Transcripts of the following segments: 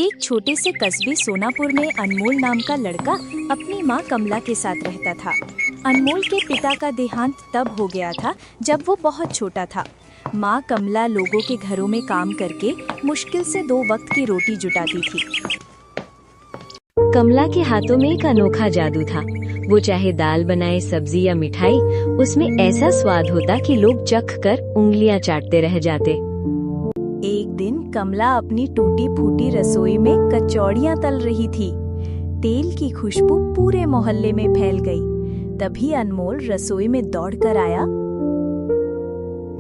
एक छोटे से कस्बे सोनापुर में अनमोल नाम का लड़का अपनी माँ कमला के साथ रहता था। अनमोल के पिता का देहांत तब हो गया था जब वो बहुत छोटा था। माँ कमला लोगों के घरों में काम करके मुश्किल से 2 वक्त की रोटी जुटाती थी। कमला के हाथों में एक अनोखा जादू था। वो चाहे दाल बनाए, सब्जी या मिठाई, उसमें ऐसा स्वाद होता कि लोग चख कर उंगलियां चाटते रह जाते। एक दिन कमला अपनी टूटी फूटी रसोई में कचौड़ियाँ तल रही थी। तेल की खुशबू पूरे मोहल्ले में फैल गई। तभी अनमोल रसोई में दौड़कर आया।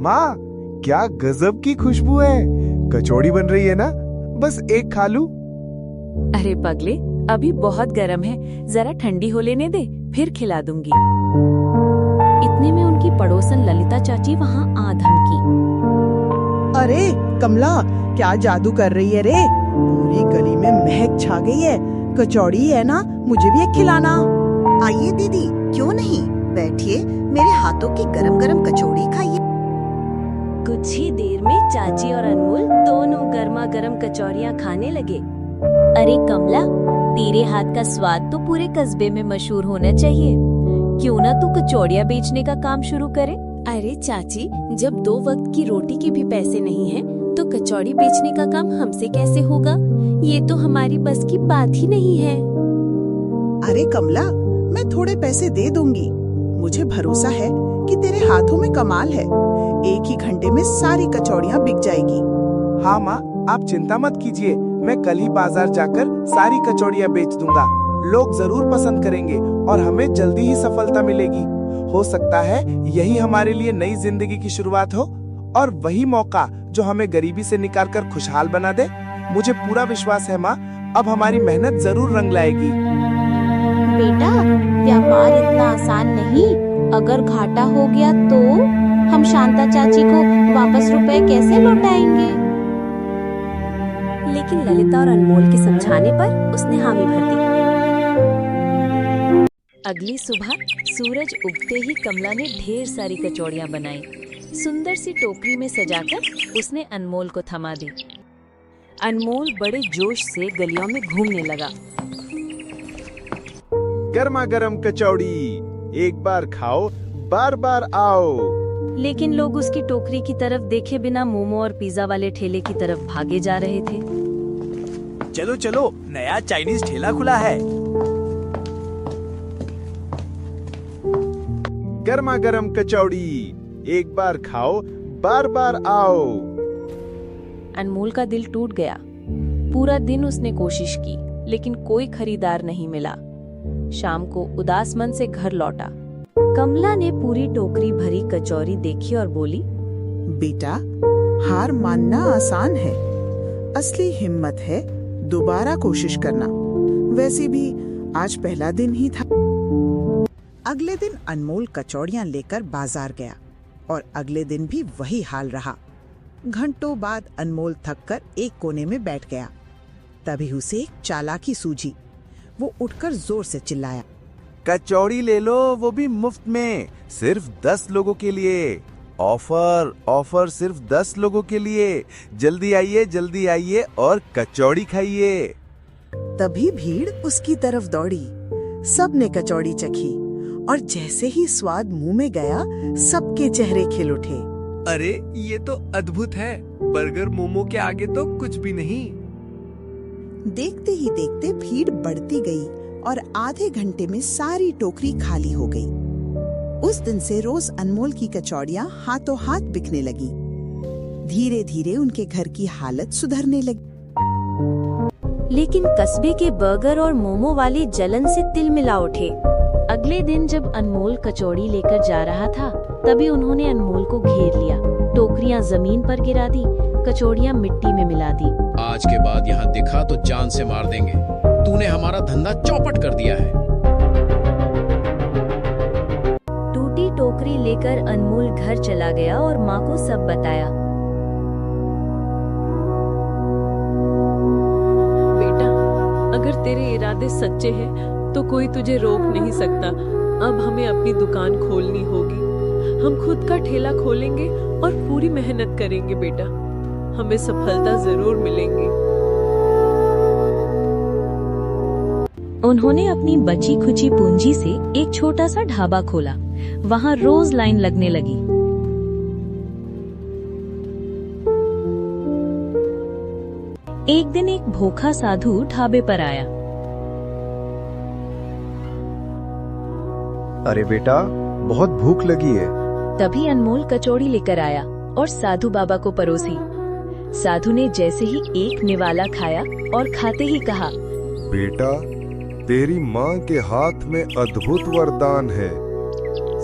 माँ, क्या गजब की खुशबू है। कचौड़ी बन रही है ना, बस एक खा लूं। अरे पगले, अभी बहुत गर्म है, जरा ठंडी हो लेने दे, फिर खिला दूंगी। इतने में उनकी पड़ोसन ललिता चाची वहाँ आ धमकी। अरे कमला, क्या जादू कर रही है रे? पूरी गली में महक छा गई है। कचौड़ी है ना, मुझे भी एक खिलाना। आइए दीदी, क्यों नहीं, बैठिए, मेरे हाथों की गरम गरम कचौड़ी खाइए। कुछ ही देर में चाची और अनमोल दोनों गर्मा गर्म कचौड़ियाँ खाने लगे। अरे कमला, तेरे हाथ का स्वाद तो पूरे कस्बे में मशहूर होना चाहिए। क्यों ना तू कचौड़ियाँ बेचने का काम शुरू करे? अरे चाची, जब 2 वक्त की रोटी के भी पैसे नहीं हैं, तो कचौड़ी बेचने का काम हमसे कैसे होगा? ये तो हमारी बस की बात ही नहीं है। अरे कमला, मैं थोड़े पैसे दे दूंगी। मुझे भरोसा है कि तेरे हाथों में कमाल है। एक ही घंटे में सारी कचौड़ियाँ बिक जाएगी। हाँ माँ, आप चिंता मत कीजिए, मैं कल ही बाजार जाकर सारी कचौड़ियाँ बेच दूंगा। लोग जरूर पसंद करेंगे और हमें जल्दी ही सफलता मिलेगी। हो सकता है यही हमारे लिए नई जिंदगी की शुरुआत हो, और वही मौका जो हमें गरीबी से निकालकर खुशहाल बना दे। मुझे पूरा विश्वास है माँ, अब हमारी मेहनत जरूर रंग लाएगी। बेटा, व्यापार इतना आसान नहीं। अगर घाटा हो गया तो हम शांता चाची को वापस रुपए कैसे लौटाएंगे? लेकिन ललिता और अनमोल के समझाने पर उसने हामी भर दी। अगली सुबह सूरज उगते ही कमला ने ढेर सारी कचौड़ियाँ बनाई। सुंदर सी टोकरी में सजाकर उसने अनमोल को थमा दी। अनमोल बड़े जोश से गलियों में घूमने लगा। गर्मा गर्म कचौड़ी, एक बार खाओ, बार बार आओ। लेकिन लोग उसकी टोकरी की तरफ देखे बिना मोमो और पिज्जा वाले ठेले की तरफ भागे जा रहे थे। चलो चलो, नया चाइनीज ठेला खुला है। गर्मा गर्म कचौड़ी, एक बार खाओ, बार बार आओ। अनमोल का दिल टूट गया। पूरा दिन उसने कोशिश की, लेकिन कोई खरीदार नहीं मिला। शाम को उदास मन से घर लौटा। कमला ने पूरी टोकरी भरी कचौरी देखी और बोली, बेटा, हार मानना आसान है, असली हिम्मत है दोबारा कोशिश करना। वैसे भी आज पहला दिन ही था। अगले दिन अनमोल कचौड़ियाँ लेकर बाजार गया और अगले दिन भी वही हाल रहा। घंटों बाद अनमोल थककर एक कोने में बैठ गया। तभी उसे एक चालाकी सूझी। वो उठकर जोर से चिल्लाया, कचौड़ी ले लो, वो भी मुफ्त में, सिर्फ 10 लोगों के लिए। ऑफर ऑफर, सिर्फ 10 लोगों के लिए। जल्दी आइए और कचौड़ी खाइए। तभी भीड़ उसकी तरफ दौड़ी। सबने कचौड़ी चखी और जैसे ही स्वाद मुंह में गया, सबके चेहरे खिल उठे। अरे ये तो अद्भुत है, बर्गर मोमो के आगे तो कुछ भी नहीं। देखते ही देखते भीड़ बढ़ती गई और आधे घंटे में सारी टोकरी खाली हो गई। उस दिन से रोज अनमोल की कचौड़ियाँ हाथों हाथ बिकने लगी। धीरे धीरे उनके घर की हालत सुधरने लगी। लेकिन कस्बे के बर्गर और मोमो वाले जलन से तिलमिला उठे। अगले दिन जब अनमोल कचौड़ी लेकर जा रहा था, तभी उन्होंने अनमोल को घेर लिया। टोकरियां जमीन पर गिरा दी, कचौड़ियां मिट्टी में मिला दी। आज के बाद यहाँ दिखा तो जान से मार देंगे। तूने हमारा धंधा चौपट कर दिया है। टूटी टोकरी लेकर अनमोल घर चला गया और माँ को सब बताया। बेटा, अगर तेरे इरादे सच्चे हैं तो कोई तुझे रोक नहीं सकता। अब हमें अपनी दुकान खोलनी होगी। हम खुद का ठेला खोलेंगे और पूरी मेहनत करेंगे बेटा। हमें सफलता जरूर मिलेंगी। उन्होंने अपनी बची खुची पूंजी से एक छोटा सा ढाबा खोला। वहाँ रोज लाइन लगने लगी। एक दिन एक भूखा साधु ढाबे पर आया। अरे बेटा, बहुत भूख लगी है। तभी अनमोल कचौड़ी लेकर आया और साधु बाबा को परोसी। साधु ने जैसे ही एक निवाला खाया और खाते ही कहा, बेटा, तेरी माँ के हाथ में अद्भुत वरदान है।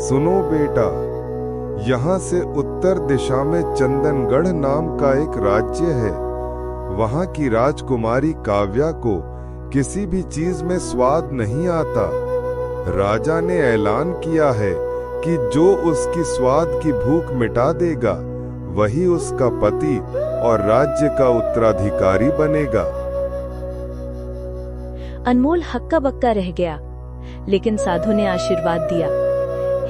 सुनो बेटा, यहाँ से उत्तर दिशा में चंदनगढ़ नाम का एक राज्य है। वहाँ की राजकुमारी काव्या को किसी भी चीज में स्वाद नहीं आता। राजा ने ऐलान किया है कि जो उसकी स्वाद की भूख मिटा देगा वही उसका पति और राज्य का उत्तराधिकारी बनेगा। अनमोल हक्का बक्का रह गया, लेकिन साधु ने आशीर्वाद दिया,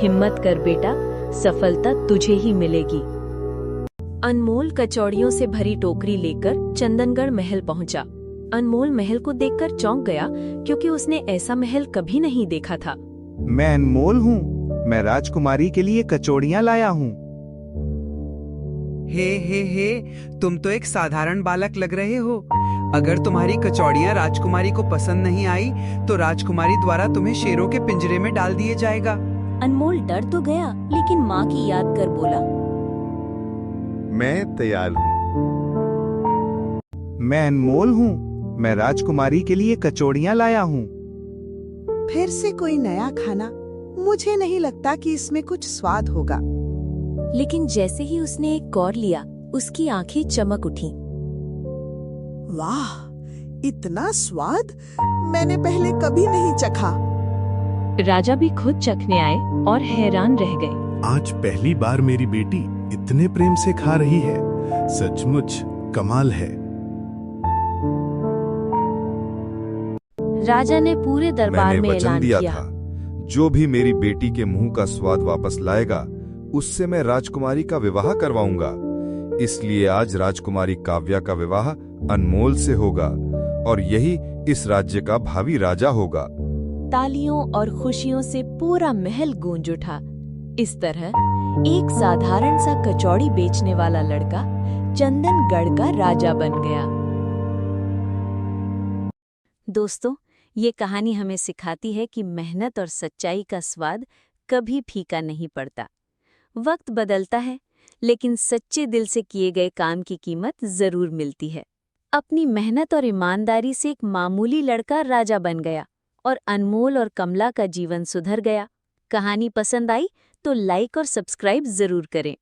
हिम्मत कर बेटा, सफलता तुझे ही मिलेगी। अनमोल कचौड़ियों से भरी टोकरी लेकर चंदनगढ़ महल पहुंचा। अनमोल महल को देखकर चौंक गया, क्योंकि उसने ऐसा महल कभी नहीं देखा था। मैं अनमोल हूँ, मैं राजकुमारी के लिए कचौड़ियाँ लाया हूँ। हे, तुम तो एक साधारण बालक लग रहे हो। अगर तुम्हारी कचौड़ियाँ राजकुमारी को पसंद नहीं आई तो राजकुमारी द्वारा तुम्हें शेरों के पिंजरे में डाल दिया जाएगा। अनमोल डर तो गया, लेकिन माँ की याद कर बोला, मैं तैयार हूँ। मैं अनमोल हूँ, मैं राजकुमारी के लिए कचौड़ियाँ लाया हूँ। फिर से कोई नया खाना? मुझे नहीं लगता कि इसमें कुछ स्वाद होगा। लेकिन जैसे ही उसने एक कौर लिया, उसकी आंखें चमक उठी। वाह, इतना स्वाद मैंने पहले कभी नहीं चखा। राजा भी खुद चखने आए और हैरान रह गए। आज पहली बार मेरी बेटी इतने प्रेम से खा रही है, सचमुच कमाल है। राजा ने पूरे दरबार में मैंने ऐलान वचन दिया किया, था, जो भी मेरी बेटी के मुंह का स्वाद वापस लाएगा उससे मैं राजकुमारी का विवाह करवाऊंगा। इसलिए आज राजकुमारी काव्या का विवाह अनमोल से होगा और यही इस राज्य का भावी राजा होगा। तालियों और खुशियों से पूरा महल गूंज उठा। इस तरह एक साधारण सा कचौड़ी बेचने वाला लड़का चंदनगढ़ का राजा बन गया। दोस्तों, ये कहानी हमें सिखाती है कि मेहनत और सच्चाई का स्वाद कभी फीका नहीं पड़ता। वक्त बदलता है, लेकिन सच्चे दिल से किए गए काम की कीमत जरूर मिलती है। अपनी मेहनत और ईमानदारी से एक मामूली लड़का राजा बन गया और अनमोल और कमला का जीवन सुधर गया। कहानी पसंद आई तो लाइक और सब्सक्राइब जरूर करें।